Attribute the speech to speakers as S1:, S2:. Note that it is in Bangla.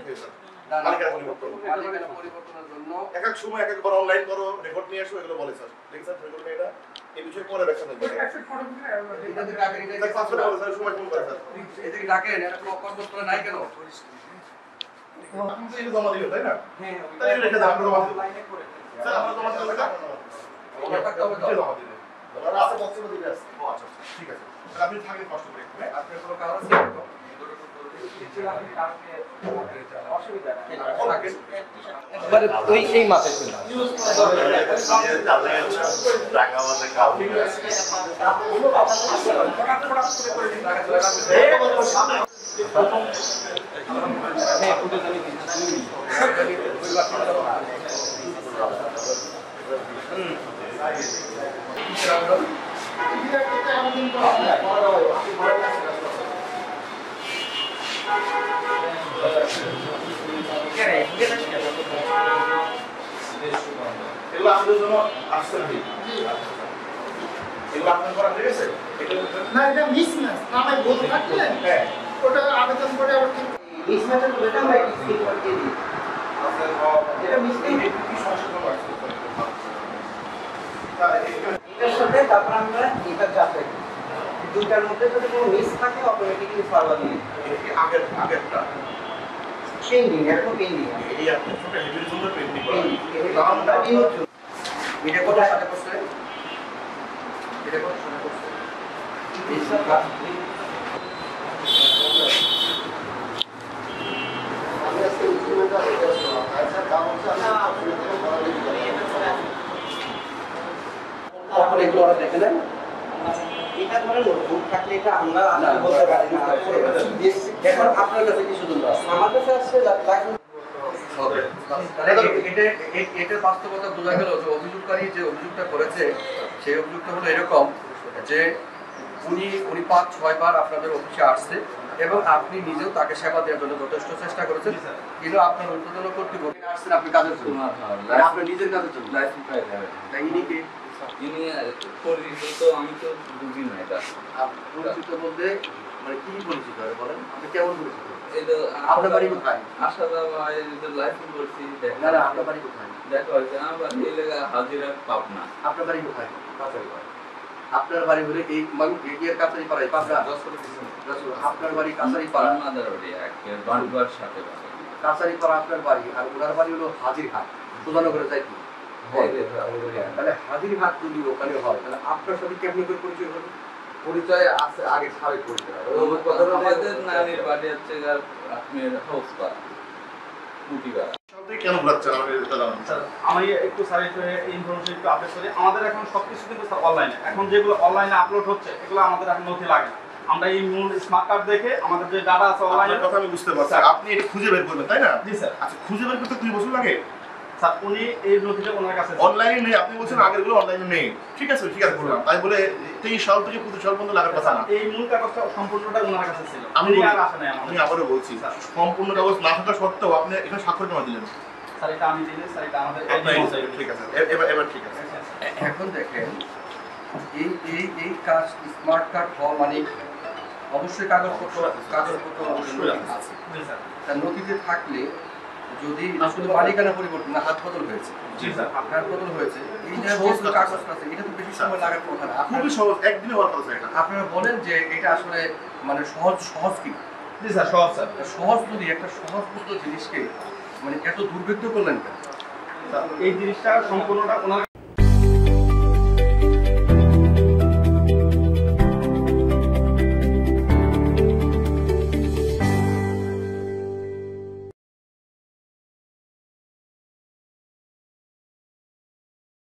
S1: পরীক্ষা স্যার মালিকানা পরিবর্তনের জন্য এক এক সময় এক একবার অনলাইন করো রেকর্ড নিয়ে এসো এগুলো বলে স্যার দেখেন স্যার এগুলো এটা এই বিষয়ে পরে ব্যাখ্যা দেব এটাতে ডাকেন এটা পাসওয়ার্ড বলে স্যার সময় ফোন করে স্যার এদিকে ডাকেন এটা ক্লক করতে করে নাই কেন আপনি তো এটা জমা দিবেন তাই না হ্যাঁ তাই রেখে দাও আমরা জমা দিই স্যার আমরা জমা দিলে লেখা জমা দিবেন আর আছে বক্তব্য দিবে আছে ও আচ্ছা ঠিক আছে তাহলে আপনি থাকেন কষ্ট করে আপনি কোনো কারণ আছে
S2: এই মাসে ছিল
S1: এগুলো আমাদের জন্য আসছে নাকি এগুলো আপনার করা হয়ে গেছে
S3: না এটা মিসম্যাচ নামে ভুল থাকলে
S1: হ্যাঁ
S3: ওটা আবেদন করে আবার মিসম্যাচের এটা আমরা স্কিপ করে দিই এটা মিসম্যাচ
S1: কি সংশোধন আছে
S3: এটার সাথে তারপর আমরা এটা চাপে দুটার মধ্যে যদি কোনো মিস থাকে অটোমেটিক্যালি সার্ভার নিয়ে
S1: এটি আগেরটা
S3: পেন্ডিং এখন পেন্ডিং
S1: এই আপনি ছোট হেভির জন্য পেন্ডিং করা
S3: নামটা কি হচ্ছে
S1: এটা কত সাথে করছে এটা কত সাথে করছে
S3: আমি আজকে ইনস্ট্রুমেন্টটা রেখে আসলাম আচ্ছা কাম হচ্ছে
S1: তারপর এগুলো ওরা দেখে নেন
S3: এটা ধরেন ভুল থাকলে এটা আমরা বলতে পারি না
S1: এখন আপনার কাছে কিছু জন্য আছে
S3: আমার কাছে আসছে
S1: এটার বাস্তবতা বোঝা গেল যে অভিযোগকারী যে অভিযোগটা করেছে সেই অভিযোগটা হলো এরকম যে উনি 5-6 বার আপনাদের অফিসে আসছে এবং আপনি নিজেও তাকে সেবা দেওয়ার জন্য যথেষ্ট চেষ্টা করেছেন কিন্তু আপনার ঊর্ধ্বতন কর্তৃপক্ষ আসছেন আপনি কাজের জন্য আপনার নিজের কাজের জন্য তাই ইনি কি
S4: ইনি পরিচিত আমি তো বুঝি না এটা
S1: পরিচিত বলতে মানে কি পরিচিত হয় বলেন আপনি কেমন পরিচিত
S4: এটা
S1: আপনার বাড়ি কোথায়
S4: আশা দাওয়া এটা লাইসেন্স করছি
S1: না না আপনার বাড়ি কোথায়
S4: দেখো আমার বাড়ি এই লাগা হাজিরা পাবনা
S1: আপনার বাড়ি কোথায় কাছারি পাড়া আপনার বাড়ি হলে এই মানে এরিয়ার কাছারি পাড়ায় পাবনা আপনার বাড়ি কাছারি পাড়া
S4: মাদার বাড়ি এক বান্ডুয়ার সাথে
S1: কাছারি পাড়া আপনার বাড়ি আর ওনার বাড়ি হলো হাজিরহাট সুধানগরে যাই কি তাহলে হাজিরহাট যদি ওখানে হয় তাহলে আপনার সাথে কেমনি করে পরিচয় হবে পরিচয় আছে আগে সাবেক পরিচয়
S4: আমাদের নানির বাড়ি হচ্ছে আপনার হাউসপাড়া মুটিপাড়া
S1: কেন ঘুরাচ্ছেন আমাকে এটা জানান
S5: আমি একটু স্যার ইনফরমেশন একটু আপডেট করি আমাদের এখন সবকিছু কিন্তু স্যার অনলাইনে এখন যেগুলো অনলাইনে আপলোড হচ্ছে এগুলো আমাদের এখন নথি লাগে না আমরা এই মূল স্মার্ট কার্ড দেখে আমাদের যে ডাটা আছে অনলাইনে
S1: কথা আমি বুঝতে পারছি আপনি এটা খুঁজে বের করবেন তাই না
S5: জি স্যার
S1: আচ্ছা খুঁজে বের করতে 2 বছর লাগে
S5: স্যার উনি এই নথিটা ওনার কাছে
S1: অনলাইনে নেই আপনি বলছেন আগেরগুলো অনলাইনে নেই ঠিক আছে ঠিক আছে বললাম তাই বলে 23 সাল থেকে 25 সাল পর্যন্ত লাগার কথা না
S5: এই মূল কাগজটা সম্পূর্ণটা ওনার কাছে ছিল
S1: আমি
S5: আর আসে নাই
S1: আমি আবারও বলছি সম্পূর্ণ কাগজ না থাকা সত্ত্বেও আপনি এখানে স্বাক্ষর জমা দিলেন
S5: স্যার এটা আমি দিলে স্যার এটা আমাদের
S1: ঠিক আছে এবার ঠিক আছে এখন দেখেন এই এই এই কাজ স্মার্ট কার্ড হওয়া মানে অবশ্যই কাগজপত্র অবশ্যই আছে তার নথিতে থাকলে যদি শুধু মালিকানা পরিবর্তন না হাত বদল হয়েছে
S5: জি স্যার
S1: হাত বদল হয়েছে এই যে কাগজ আছে এটা তো বেশি সময় লাগার কথা না
S5: খুবই সহজ একদিনে হওয়ার কথা এটা
S1: আপনারা বলেন যে এটা আসলে মানে সহজ কি
S5: জি স্যার সহজ স্যার
S1: সহজ যদি একটা সহজবোধ জিনিসকে মানে এত দুর্বৃত্ত করলেন কেন
S5: এই জিনিসটা সম্পূর্ণটা ওনার